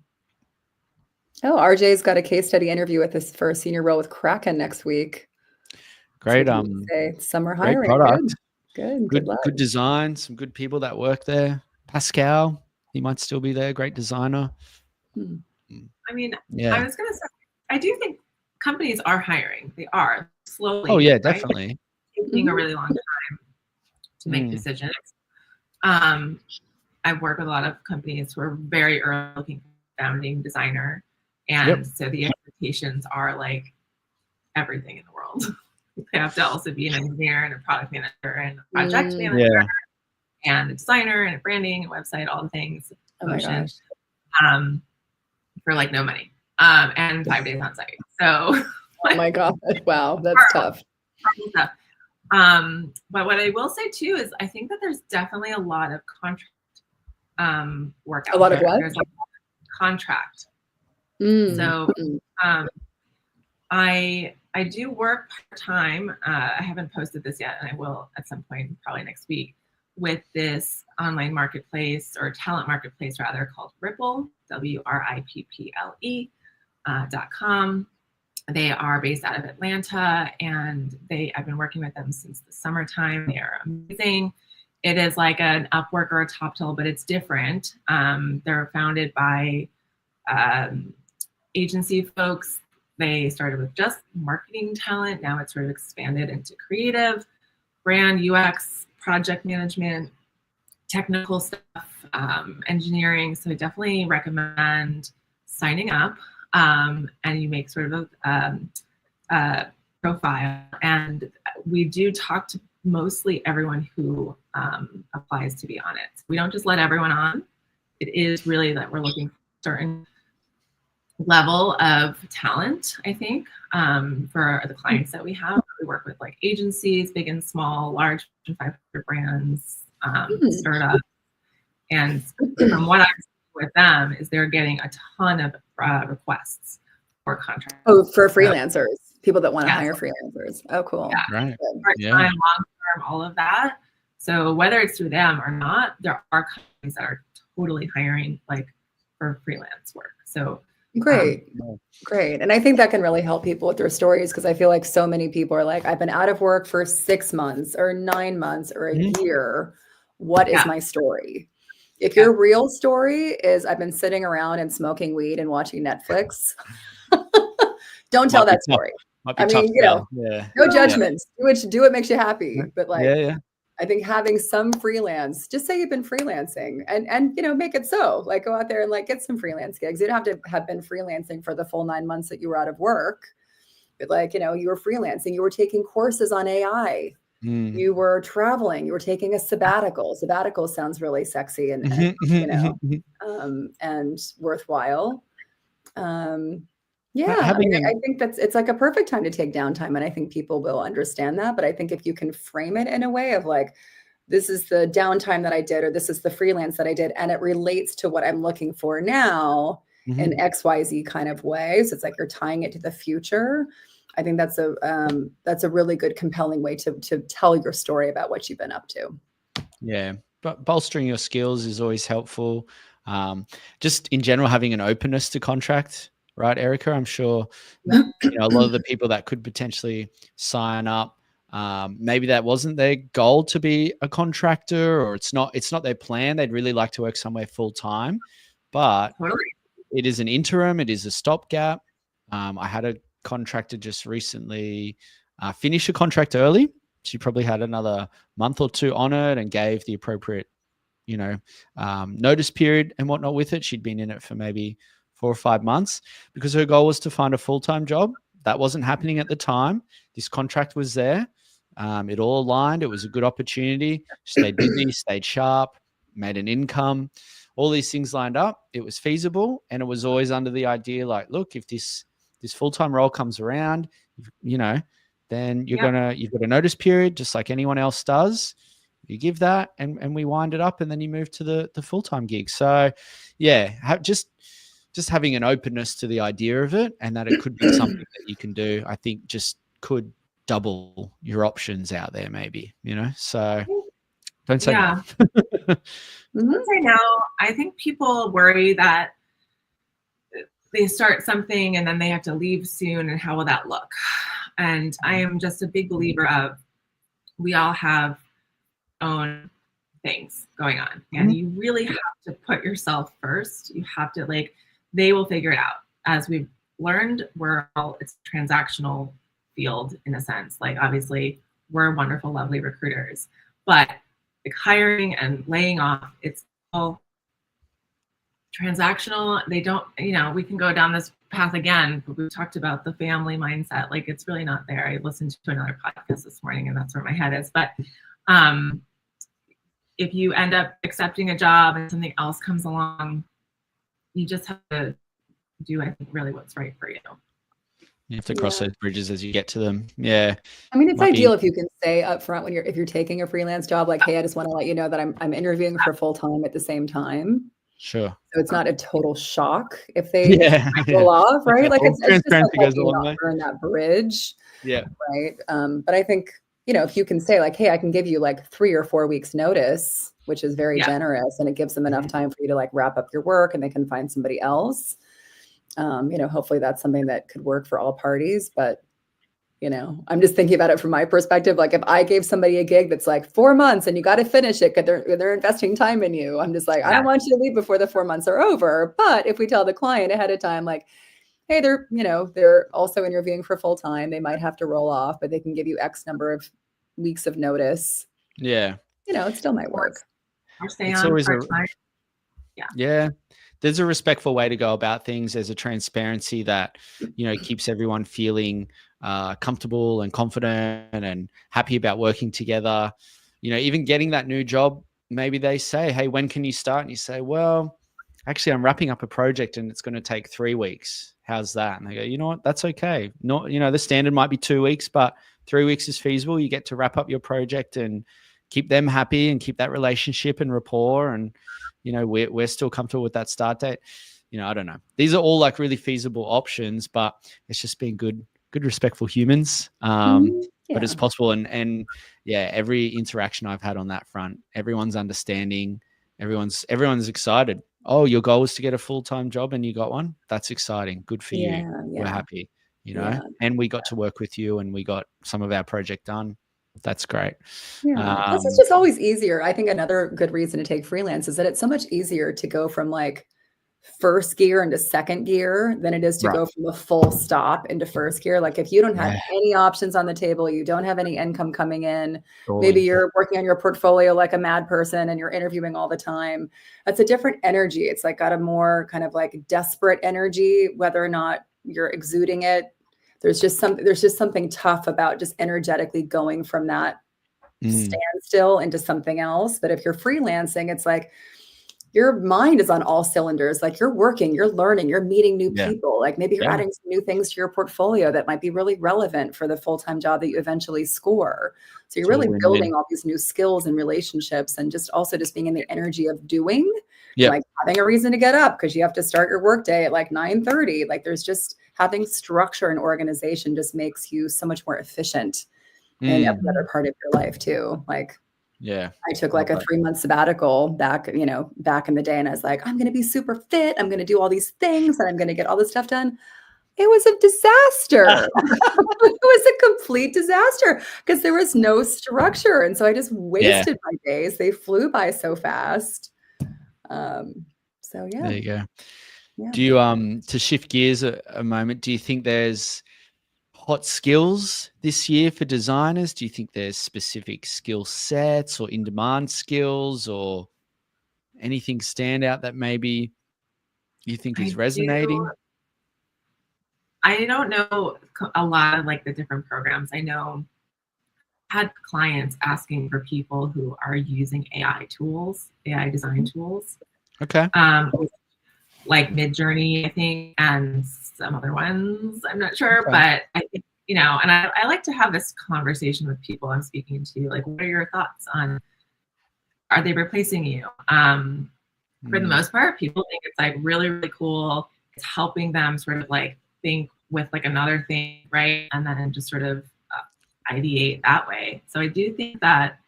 Oh, RJ's got a case study interview with us for a senior role with Kraken next week. Great. Summer hiring. Great product. Good luck. Good design. Some good people that work there. Pascal, he might still be there. Great designer. I mean, I was going to say, I do think companies are hiring. They are slowly. Oh yeah, right? definitely. Taking a really long time to make decisions. I work with a lot of companies who are very early looking for founding designer. And so the expectations are like everything in the world. They have to also be an engineer and a product manager and a project manager and a designer and a branding and website, all the things. Oh my gosh. For like no money. And 5 days on site. So oh my God. Wow, that's tough. But what I will say too is I think that there's definitely a lot of contract work out there. A lot of what? There's like contract. So I do work part-time. I haven't posted this yet, and I will at some point, probably next week, with this online marketplace, or talent marketplace rather, called Ripple, WRIPPLE.com. They are based out of Atlanta, and I've been working with them since the summertime. They are amazing. It is like an Upwork or a TopTal, but it's different. They're founded by agency folks. They started with just marketing talent. Now it's sort of expanded into creative, brand, UX, project management, technical stuff, engineering. So I definitely recommend signing up. And you make sort of a profile. And we do talk to mostly everyone who applies to be on it. We don't just let everyone on. It is really that we're looking for a certain level of talent, I think, for the clients that we have. We work with like agencies, big and small, large 500 brands, startups. And from what I've seen with them is they're getting a ton of requests for contracts. Oh, for freelancers, people that want to hire freelancers. Oh, cool. Yeah. Right. Part-time, long-term, all of that. So whether it's through them or not, there are companies that are totally hiring like for freelance work. So great. And I think that can really help people with their stories, because I feel like so many people are like, I've been out of work for 6 months or 9 months or a year. What is my story? If your real story is I've been sitting around and smoking weed and watching Netflix, don't tell that story. I mean, you know, no judgments. Do what makes you happy. But like, I think having some freelance, just say you've been freelancing and you know, make it so. Like, go out there and like get some freelance gigs. You don't have to have been freelancing for the full 9 months that you were out of work. But like, you know, you were freelancing, you were taking courses on AI. You were traveling, you were taking a sabbatical. Sabbatical sounds really sexy and you know, and worthwhile. Yeah, I think it's like a perfect time to take downtime, and I think people will understand that. But I think if you can frame it in a way of like, this is the downtime that I did, or this is the freelance that I did, and it relates to what I'm looking for now in XYZ kind of way. So it's like you're tying it to the future. I think that's a really good, compelling way to tell your story about what you've been up to. Yeah, but bolstering your skills is always helpful. Just in general, having an openness to contract, right, Erica? I'm sure you know, a lot of the people that could potentially sign up, maybe that wasn't their goal to be a contractor, or it's not their plan. They'd really like to work somewhere full time, but it is an interim. It is a stopgap. I had a contractor just recently finish a contract early. She probably had another month or 2 on it and gave the appropriate, you know, notice period and whatnot with it. She'd been in it for maybe 4 or 5 months because her goal was to find a full-time job. That wasn't happening at the time. This contract was there. It all aligned. It was a good opportunity. Stayed busy, stayed sharp, made an income. All these things lined up. It was feasible, and it was always under the idea like, look, if this full-time role comes around, you know, then you've got a notice period just like anyone else does. You give that and we wind it up, and then you move to the full-time gig. So yeah, just having an openness to the idea of it, and that it could be something that you can do, I think just could double your options out there maybe, you know? So don't say no. Don't say no. I think people worry that they start something and then they have to leave soon, and how will that look? And I am just a big believer of, we all have own things going on, and you really have to put yourself first. You have to, like, they will figure it out. As we've learned, it's a transactional field in a sense. Like, obviously we're wonderful, lovely recruiters, but like hiring and laying off, it's all transactional. They don't, you know, we can go down this path again, but we talked about the family mindset. Like, it's really not there. I listened to another podcast this morning, and that's where my head is. But if you end up accepting a job and something else comes along, you just have to do, I think, really what's right for you. You have to cross those bridges as you get to them. Yeah. I mean, it's ideal if you can say up front if you're taking a freelance job, like, hey, I just want to let you know that I'm interviewing for full time at the same time. Sure. So it's not a total shock if they roll off, right? Like, it's just like not burn that bridge. Yeah. Right. But I think, you know, if you can say like, hey, I can give you like 3 or 4 weeks notice, which is very generous, and it gives them enough time for you to like wrap up your work and they can find somebody else. You know, hopefully that's something that could work for all parties. But, you know, I'm just thinking about it from my perspective. Like, if I gave somebody a gig that's like 4 months and you got to finish it because they're investing time in you, I'm just like, I don't want you to leave before the 4 months are over. But if we tell the client ahead of time, like, hey, they're also interviewing for full time, they might have to roll off, but they can give you X number of weeks of notice. Yeah. You know, it still might work. Or stay on part-time. Yeah. there's a respectful way to go about things. There's a transparency that, you know, keeps everyone feeling comfortable and confident and happy about working together. You know, even getting that new job, maybe they say, hey, when can you start? And you say, well, actually, I'm wrapping up a project and it's going to take 3 weeks. How's that? And they go, you know what? That's okay. Not, you know, the standard might be 2 weeks, but 3 weeks is feasible. You get to wrap up your project and keep them happy and keep that relationship and rapport. And, you know, we're still comfortable with that start date. You know, I don't know. These are all like really feasible options, but it's just being good, respectful humans. But it's possible. And yeah, every interaction I've had on that front, everyone's understanding, everyone's excited. Oh, your goal was to get a full-time job and you got one. That's exciting. Good for you. We're happy, you know, and we got to work with you and we got some of our project done. That's great. Plus it's just always easier. I think another good reason to take freelance is that it's so much easier to go from like first gear into second gear than it is to go from a full stop into first gear. Like if you don't have any options on the table, you don't have any income coming in, maybe you're working on your portfolio like a mad person and you're interviewing all the time. That's a different energy. It's like got a more kind of like desperate energy, whether or not you're exuding it. There's just something tough about just energetically going from that standstill into something else. But if you're freelancing, it's like your mind is on all cylinders. Like you're working, you're learning, you're meeting new people. Like maybe you're adding some new things to your portfolio that might be really relevant for the full-time job that you eventually score. So you're really building all these new skills and relationships, and just also just being in the energy of doing, like having a reason to get up because you have to start your workday at like 9:30. Like there's just having structure and organization just makes you so much more efficient in every other part of your life too. Like, I took like a 3-month sabbatical back in the day, and I was like, I'm going to be super fit. I'm going to do all these things and I'm going to get all this stuff done. It was a disaster. It was a complete disaster because there was no structure. And so I just wasted my days. They flew by so fast. So there you go. Do you, to shift gears a moment, do you think there's hot skills this year for designers? Do you think there's specific skill sets or in-demand skills or anything stand out that maybe you think is resonating? I don't know a lot of like the different programs. I know I had clients asking for people who are using AI tools, AI design tools. Okay. Like Midjourney, I think, and some other ones. I'm not sure, but I think, you know, and I like to have this conversation with people I'm speaking to. Like, what are your thoughts on, are they replacing you? For the most part, people think it's like really, really cool. It's helping them sort of like think with like another thing, right? And then just sort of ideate that way. So I do think that,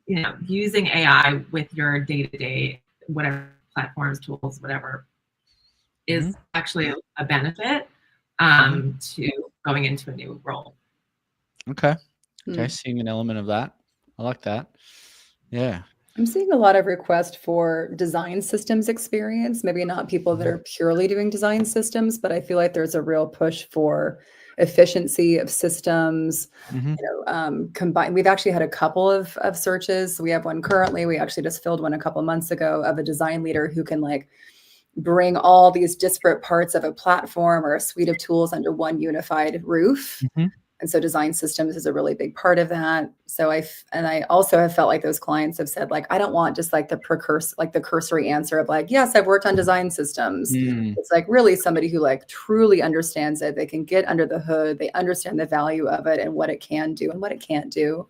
you know, using AI with your day-to-day, whatever platforms, tools, whatever, is actually a benefit to going into a new role. Okay. Seeing an element of that. I like that. Yeah. I'm seeing a lot of requests for design systems experience, maybe not people that are purely doing design systems, but I feel like there's a real push for efficiency of systems, you know, combined. We've actually had a couple of searches. We have one currently. We actually just filled one a couple months ago of a design leader who can like bring all these disparate parts of a platform or a suite of tools under one unified roof. And so design systems is a really big part of that. So I also have felt like those clients have said, like, I don't want just like the cursory answer of like, yes, I've worked on design systems. It's like really somebody who like truly understands it. They can get under the hood. They understand the value of it and what it can do and what it can't do.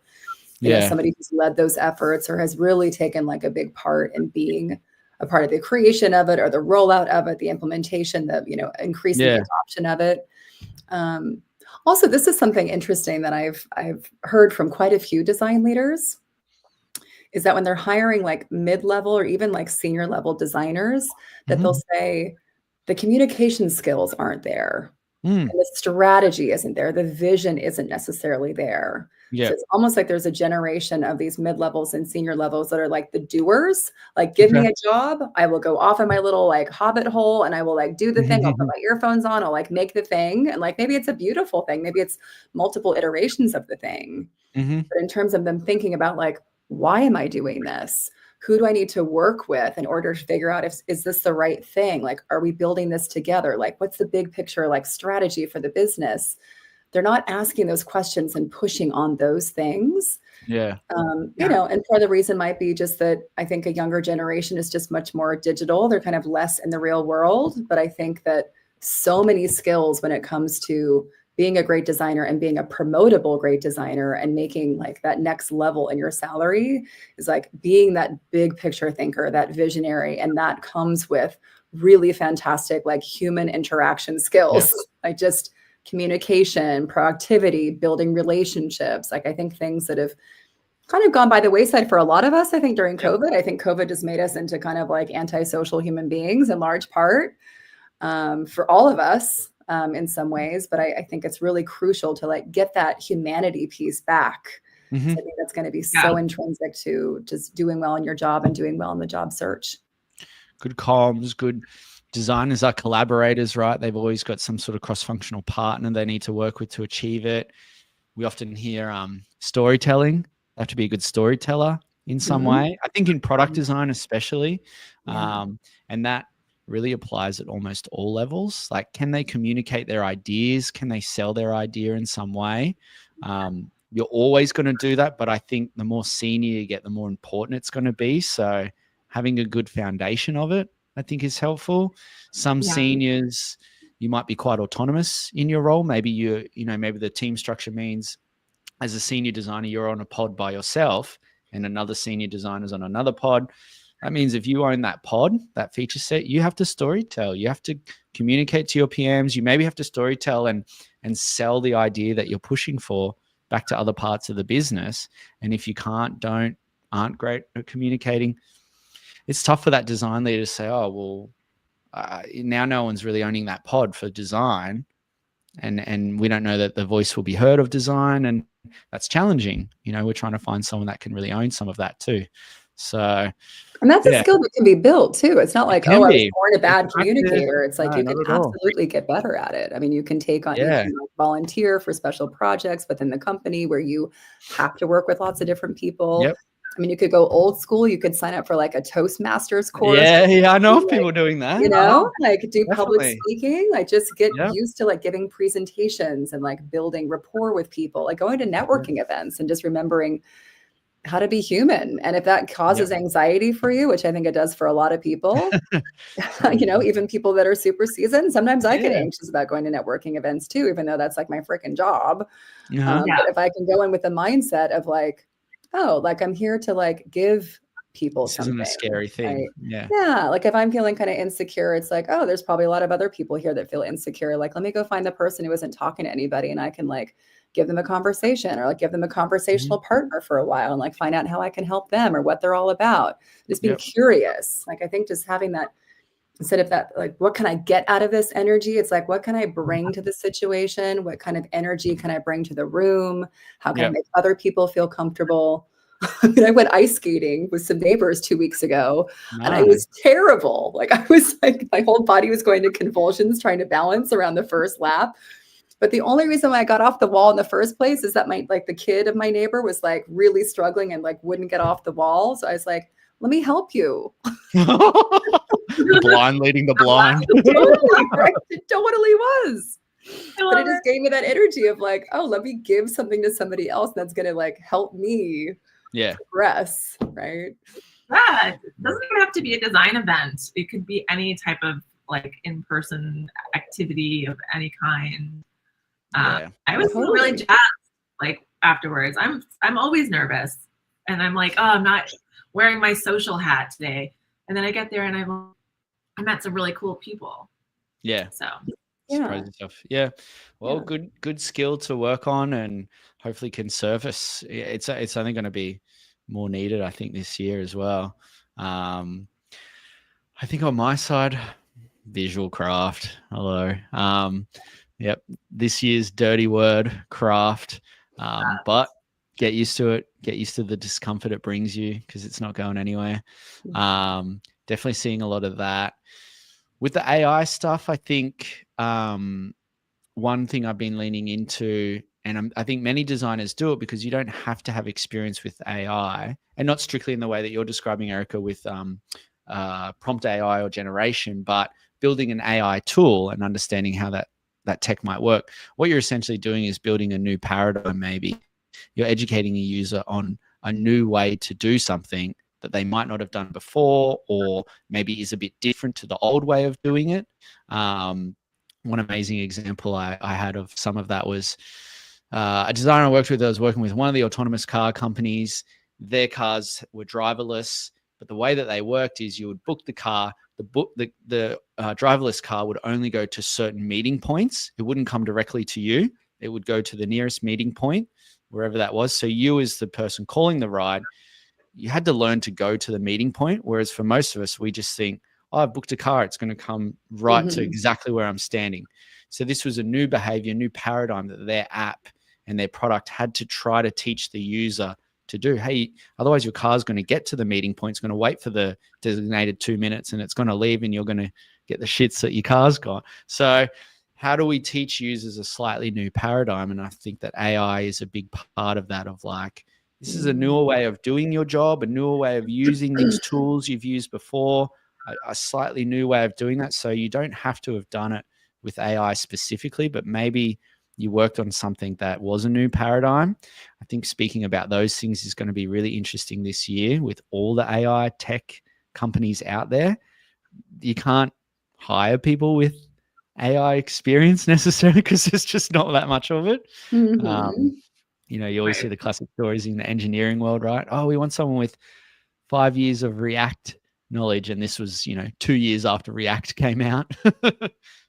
You know, somebody who's led those efforts or has really taken like a big part in being a part of the creation of it or the rollout of it, the implementation, the, you know, increasing the adoption of it. Also, this is something interesting that I've heard from quite a few design leaders, is that when they're hiring like mid-level or even like senior level designers, that they'll say the communication skills aren't there. And the strategy isn't there. The vision isn't necessarily there. So it's almost like there's a generation of these mid-levels and senior levels that are like the doers, like give me a job. I will go off in my little like hobbit hole and I will like do the thing. I'll put my earphones on. I'll like make the thing. And like, maybe it's a beautiful thing. Maybe it's multiple iterations of the thing. But in terms of them thinking about like, why am I doing this? who do I need to work with in order to figure out is this the right thing? Like, are we building this together? Like, what's the big picture, like strategy for the business? They're not asking those questions and pushing on those things. Yeah. You know, and part of the reason might be just that I think a younger generation is just much more digital. They're kind of less in the real world. But I think that so many skills when it comes to being a great designer and being a promotable great designer and making like that next level in your salary is like being that big picture thinker, that visionary. And that comes with really fantastic, like human interaction skills, like just communication, proactivity, building relationships. Like I think things that have kind of gone by the wayside for a lot of us, I think during COVID. I think COVID just made us into kind of like antisocial human beings in large part for all of us in some ways. But I think it's really crucial to like get that humanity piece back. So I think that's going to be so intrinsic to just doing well in your job and doing well in the job search. Good comms, good designers are collaborators, right? They've always got some sort of cross-functional partner they need to work with to achieve it. We often hear storytelling. They have to be a good storyteller in some way. I think in product design especially, and that really applies at almost all levels. Like, can they communicate their ideas? Can they sell their idea in some way? You're always going to do that, but I think the more senior you get, the more important it's going to be. So having a good foundation of it, I think, is helpful. Some seniors, you might be quite autonomous in your role. Maybe maybe the team structure means as a senior designer, you're on a pod by yourself and another senior designer's on another pod. That means if you own that pod, that feature set, you have to storytell. You have to communicate to your PMs. You maybe have to storytell and sell the idea that you're pushing for back to other parts of the business. And if you aren't great at communicating, it's tough for that design leader to say, oh, well, now no one's really owning that pod for design. And we don't know that the voice will be heard of design. And that's challenging. We're trying to find someone that can really own some of that too. So, and that's a skill that can be built too. It's not like, I was born a bad communicator. It's like you can absolutely get better at it. I mean, you can take on, you can volunteer for special projects within the company where you have to work with lots of different people. I mean, you could go old school. You could sign up for like a Toastmasters course. Yeah, I know of people doing that. Like do public speaking, like just get used to like giving presentations and like building rapport with people, like going to networking events and just remembering how to be human. And if that causes anxiety for you, which I think it does for a lot of people, even people that are super seasoned, sometimes I get anxious about going to networking events too, even though that's like my freaking job. But if I can go in with the mindset of like, oh, like I'm here to like give people something. This isn't a scary thing. Right? Yeah. Like if I'm feeling kind of insecure, it's like, oh, there's probably a lot of other people here that feel insecure. Like, let me go find the person who isn't talking to anybody and I can like give them a conversation or like give them a conversational partner for a while and like find out how I can help them or what they're all about. Just being curious. Like, I think just having that instead of that, like, what can I get out of this energy? It's like, what can I bring to the situation? What kind of energy can I bring to the room? How can I make other people feel comfortable? I mean, I went ice skating with some neighbors 2 weeks ago and I was terrible. Like I was like, my whole body was going to convulsions trying to balance around the first lap. But the only reason why I got off the wall in the first place is that the kid of my neighbor was like really struggling and like wouldn't get off the wall. So I was like, let me help you. The blind leading the blind. It totally was. But it just gave me that energy of like, oh, let me give something to somebody else that's going to like help me progress, right? Yeah, it doesn't even have to be a design event. It could be any type of like in-person activity of any kind. I was really jazzed like afterwards. I'm always nervous and I'm like, oh, I'm not wearing my social hat today. And then I get there and I met some really cool people. Yeah. So surprise yourself. Yeah. Well, good skill to work on and hopefully can surface. It's only going to be more needed, I think, this year as well. I think on my side, visual craft. Hello. This year's dirty word, craft. But get used to it. Get used to the discomfort it brings you because it's not going anywhere. Definitely seeing a lot of that. With the AI stuff, I think one thing I've been leaning into And I think many designers do it because you don't have to have experience with AI, and not strictly in the way that you're describing, Erica, with prompt AI or generation, but building an AI tool and understanding how that tech might work. What you're essentially doing is building a new paradigm. Maybe you're educating a user on a new way to do something that they might not have done before, or maybe is a bit different to the old way of doing it. One amazing example I had of some of that was a designer I worked with. I was working with one of the autonomous car companies. Their cars were driverless, but the way that they worked is you would book the car. The driverless car would only go to certain meeting points. It wouldn't come directly to you. It would go to the nearest meeting point, wherever that was. So you, as the person calling the ride, you had to learn to go to the meeting point. Whereas for most of us, we just think, oh, I've booked a car. It's going to come right to exactly where I'm standing. So this was a new behavior, new paradigm that their app and their product had to try to teach the user to do. Hey, otherwise your car's going to get to the meeting point. It's going to wait for the designated 2 minutes and it's going to leave and you're going to get the shits that your car's got. So how do we teach users a slightly new paradigm? And I think that AI is a big part of that, of like, this is a newer way of doing your job, a newer way of using these tools you've used before, a slightly new way of doing that. So you don't have to have done it with AI specifically, but maybe you worked on something that was a new paradigm. I think speaking about those things is going to be really interesting this year with all the AI tech companies out there. You can't hire people with AI experience necessarily because there's just not that much of it. You know, you always see the classic stories in the engineering world, right? Oh, we want someone with 5 years of React knowledge. And this was, 2 years after React came out.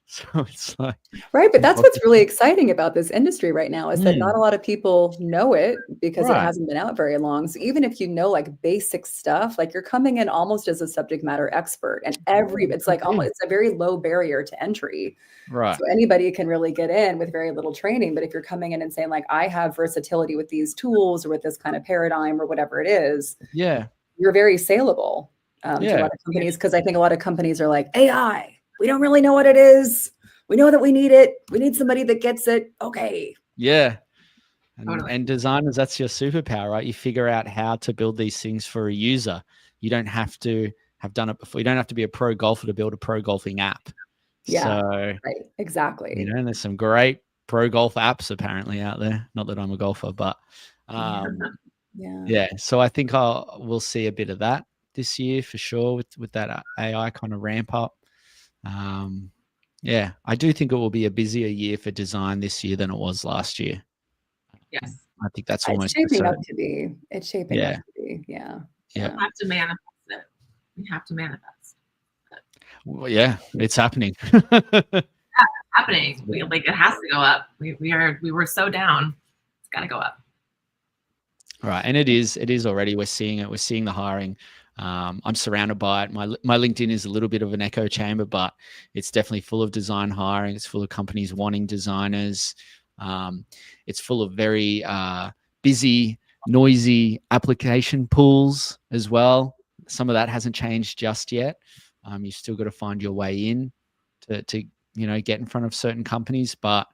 So it's like, right. But that's what's really exciting about this industry right now is that not a lot of people know it because it hasn't been out very long. So even if you know like basic stuff, like you're coming in almost as a subject matter expert, and it's like almost, it's a very low barrier to entry. Right. So anybody can really get in with very little training. But if you're coming in and saying like, I have versatility with these tools or with this kind of paradigm or whatever it is, you're very saleable to a lot of companies. Because I think a lot of companies are like, AI, we don't really know what it is. We know that we need it. We need somebody that gets it. Okay. Yeah. And designers, that's your superpower, right? You figure out how to build these things for a user. You don't have to have done it before. You don't have to be a pro golfer to build a pro golfing app. Yeah. So, right. Exactly. And there's some great pro golf apps apparently out there. Not that I'm a golfer, but So I think we'll see a bit of that this year for sure with that AI kind of ramp up. I do think it will be a busier year for design this year than it was last year. Yes. I think that's almost shaping up to be. It's shaping up to be. Yeah. Yeah. We have to manifest it. We have to manifest it. Well, yeah, it's happening. It's happening. It has to go up. We were so down. It's got to go up. Right. And it is already. We're seeing it. We're seeing the hiring. I'm surrounded by it. My LinkedIn is a little bit of an echo chamber, but it's definitely full of design hiring. It's full of companies wanting designers. It's full of very busy, noisy application pools as well. Some of that hasn't changed just yet. You've still got to find your way in to get in front of certain companies. But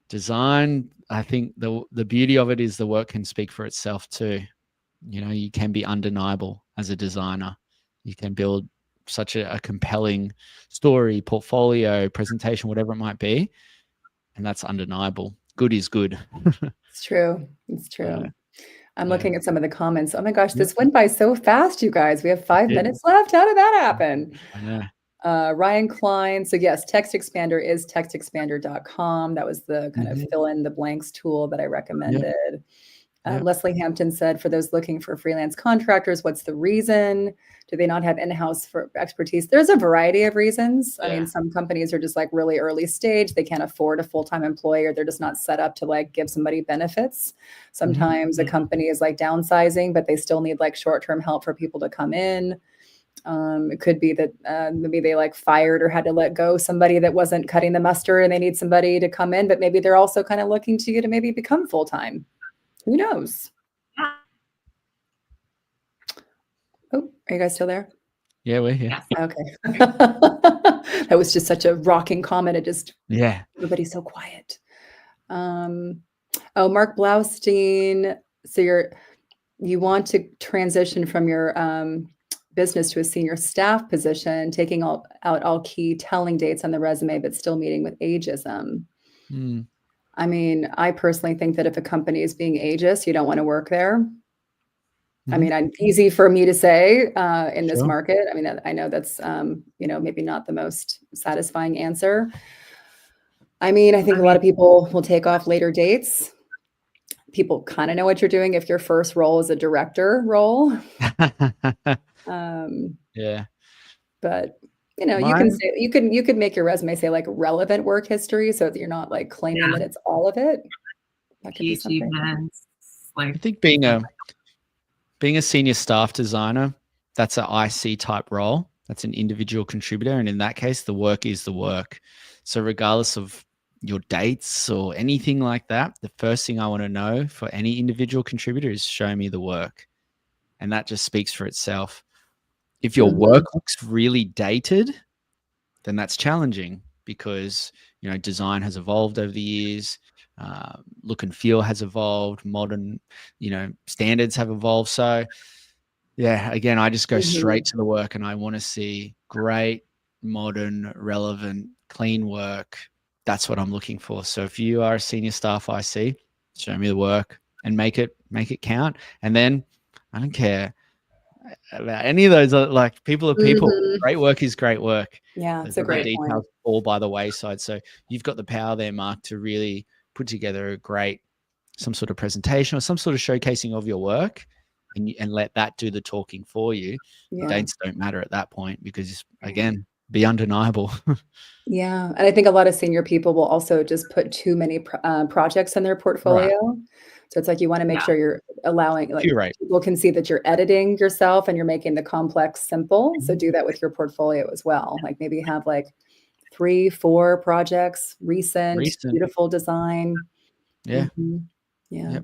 design, I think the beauty of it is the work can speak for itself too. You can be undeniable as a designer. You can build such a compelling story, portfolio, presentation, whatever it might be. And that's undeniable. Good is good. It's true. It's true. I'm looking at some of the comments. Oh my gosh, this went by so fast, you guys. We have 5 minutes left. How did that happen? I know. Ryan Klein. So yes, Text Expander is textexpander.com. That was the kind of fill in the blanks tool that I recommended. Leslie Hampton said, for those looking for freelance contractors, what's the reason? Do they not have in-house for expertise? There's a variety of reasons. I mean, some companies are just like really early stage. They can't afford a full-time employee, or they're just not set up to like give somebody benefits. Sometimes a company is like downsizing, but they still need like short-term help for people to come in. It could be that maybe they like fired or had to let go somebody that wasn't cutting the mustard and they need somebody to come in, but maybe they're also kind of looking to you to maybe become full-time. Who knows? Oh, are you guys still there? Yeah, we're here. Okay. That was just such a rocking comment. It just, everybody's so quiet. Oh, Mark Blaustein. So you want to transition from your business to a senior staff position, taking out all key telling dates on the resume, but still meeting with ageism. Mm. I mean, I personally think that if a company is being ageist, you don't want to work there. I mean, easy for me to say in this market. I mean, I know that's, maybe not the most satisfying answer. I mean, I think a lot of people will take off later dates. People kind of know what you're doing if your first role is a director role. Yeah. But you can say you could make your resume say like relevant work history, so that you're not like claiming that it's all of it. That could be something. I think being a senior staff designer, that's an IC type role. That's an individual contributor, and in that case, the work is the work. So regardless of your dates or anything like that, the first thing I want to know for any individual contributor is show me the work, and that just speaks for itself. If your work looks really dated, then that's challenging because, design has evolved over the years. Look and feel has evolved. Modern, standards have evolved. So, yeah, again, I just go straight to the work and I want to see great, modern, relevant, clean work. That's what I'm looking for. So if you are a senior staff IC, show me the work and make it count. And then I don't care about any of those, like people are people. Great work is great work. Yeah, it's a great details point. all by the wayside. So you've got the power there, Mark, to really put together some sort of presentation or some sort of showcasing of your work, and let that do the talking for you. Yeah. Dates don't matter at that point because, again, be undeniable. Yeah, and I think a lot of senior people will also just put too many projects in their portfolio. Right. So it's like you want to make sure you're allowing, like, people can see that you're editing yourself and you're making the complex simple. So do that with your portfolio as well. Like maybe have like 3-4 projects, recent, beautiful design. Yeah. Yeah. Yep.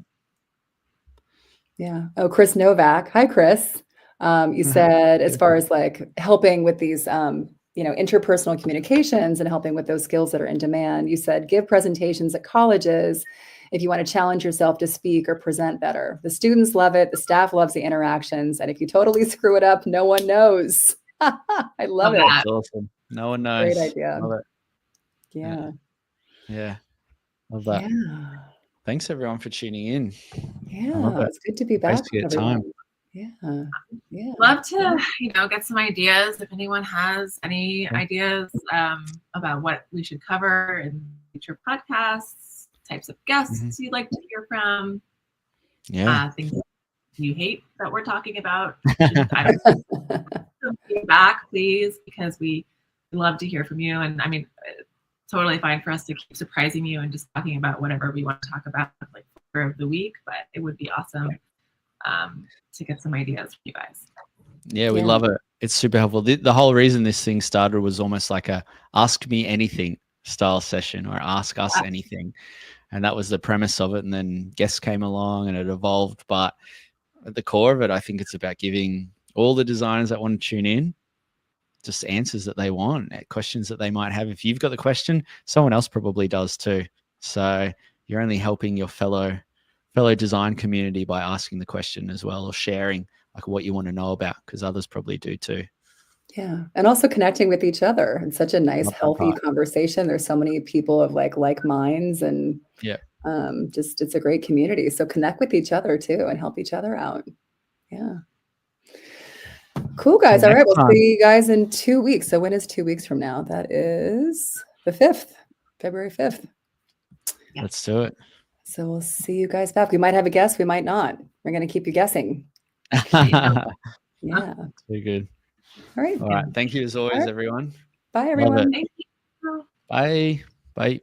Yeah. Oh, Chris Novak. Hi, Chris. You said as far as like helping with these, interpersonal communications and helping with those skills that are in demand, you said give presentations at colleges if you want to challenge yourself to speak or present better. The students love it. The staff loves the interactions. And if you totally screw it up, no one knows. I love it. That's awesome. No one knows. Great idea. Love it. Yeah. Yeah. Love that. Yeah. Thanks everyone for tuning in. Yeah. It's good to be back. To get time. Yeah. Yeah. Love to, get some ideas. If anyone has any ideas about what we should cover in future podcasts, types of guests you'd like to hear from, things you hate that we're talking about, feedback, please, because we love to hear from you. And I mean, totally fine for us to keep surprising you and just talking about whatever we want to talk about, like for the week. But it would be awesome to get some ideas from you guys. Yeah, we love it. It's super helpful. The whole reason this thing started was almost like a ask me anything style session, or ask us anything. And that was the premise of it. And then guests came along and it evolved. But at the core of it, I think it's about giving all the designers that want to tune in just answers that they want, questions that they might have. If you've got the question, someone else probably does too. So you're only helping your fellow design community by asking the question as well, or sharing like what you want to know about, because others probably do too. Yeah. And also connecting with each other. It's such a nice, healthy conversation. There's so many people of like minds, and just it's a great community. So connect with each other too and help each other out. Yeah. Cool, guys. All right. We'll see you guys in 2 weeks. So when is 2 weeks from now? That is the 5th, February 5th. Let's do it. So we'll see you guys back. We might have a guest. We might not. We're going to keep you gussing. Yeah. Very good. All right. Thank you as always, everyone. Bye, everyone. Thank you. Bye. Bye.